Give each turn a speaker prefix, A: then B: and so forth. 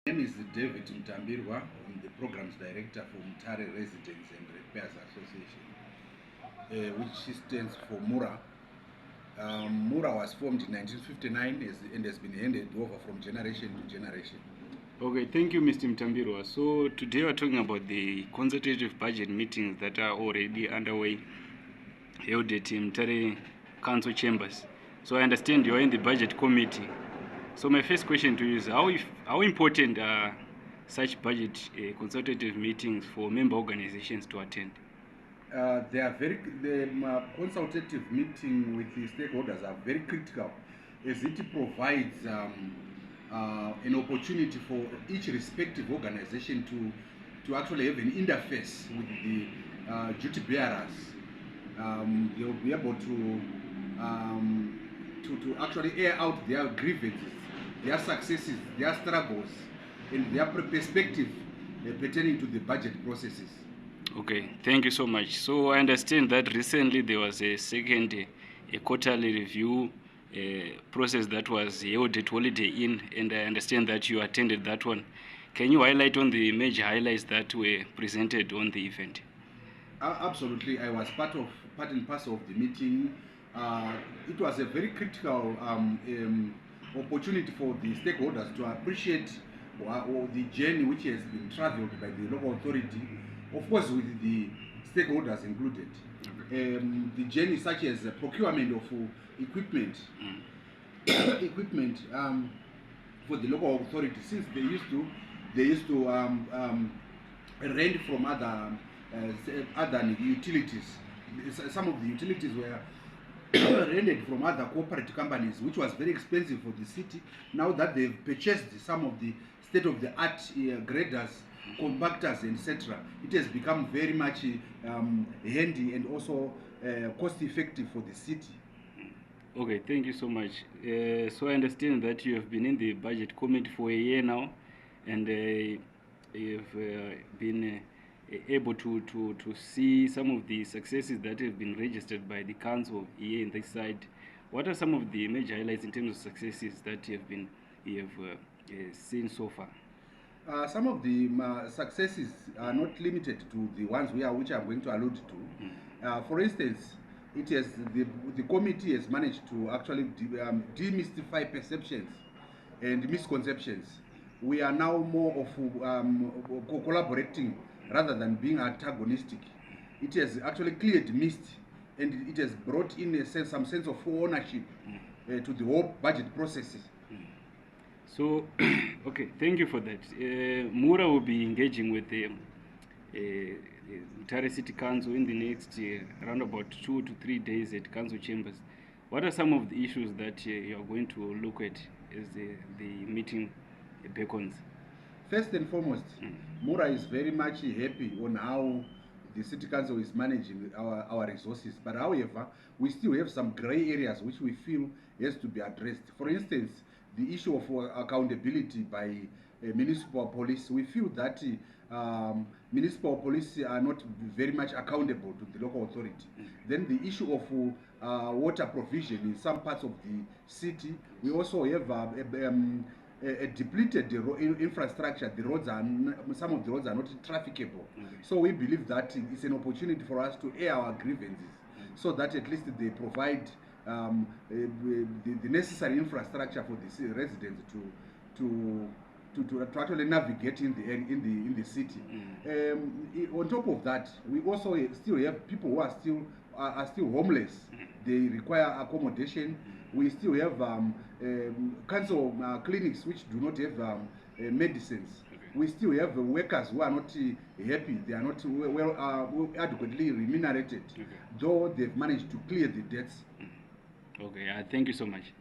A: My name is David Mutambirwa. I'm the Programs Director for Mutare Residents and Repairs Association, which stands for MURA. MURA was formed in 1959 and has been handed over from generation to generation.
B: Okay, thank you, Mr. Mutambirwa. So today we're talking about the consultative budget meetings that are already underway held at Mutare Council Chambers. So I understand you're in the budget committee. So my first question to you is how important are such budget consultative meetings for member organizations to attend?
A: The consultative meeting with the stakeholders are very critical, as it provides an opportunity for each respective organization to actually have an interface with the duty bearers. They'll be able to actually air out their grievances, their successes, their struggles, and their perspective pertaining to the budget processes.
B: Okay, thank you so much. So I understand that recently there was a second a quarterly review process that was held at Holiday Inn, and I understand that you attended that one. Can you highlight on the major highlights that were presented on the event?
A: Absolutely, I was part and parcel of the meeting. It was a very critical opportunity for the stakeholders to appreciate the journey which has been traveled by the local authority, of course with the stakeholders included. The journey such as procurement of equipment, equipment for the local authority, since they used to rent from other utilities. Some of the utilities were rented from other corporate companies, which was very expensive for the city. Now that they've purchased some of the state-of-the-art graders, compactors, etc., it has become very much handy and also cost-effective for the city.
B: Okay, thank you so much. So I understand that you have been in the budget committee for a year now, and you've been able to see some of the successes that have been registered by the council here in this side. What are some of the major highlights in terms of successes that you have seen so far?
A: Some of the successes are not limited to the ones which I'm going to allude to. For instance, the committee has managed to actually demystify perceptions and misconceptions. We are now more of collaborating rather than being antagonistic. It has actually cleared mist, and it has brought in some sense of ownership to the whole budget processes.
B: So, okay, thank you for that. Mura will be engaging with the Mutare City Council in the next around about 2 to 3 days at council chambers. What are some of the issues that you are going to look at as the meeting beckons?
A: First and foremost, Mura is very much happy on how the city council is managing our resources. But however, we still have some gray areas which we feel has to be addressed. For instance, the issue of accountability by municipal police. We feel that municipal police are not very much accountable to the local authority. Then the issue of water provision in some parts of the city. We also have a depleted infrastructure. Some of the roads are not trafficable. So we believe that it's an opportunity for us to air our grievances, so that at least they provide the necessary infrastructure for the residents to actually navigate in the city. On top of that, we also still have people who are still homeless. They require accommodation. We still have council clinics which do not have medicines. We still have workers who are not happy. They are not well adequately remunerated, though they've managed to clear the debts.
B: Okay, thank you so much.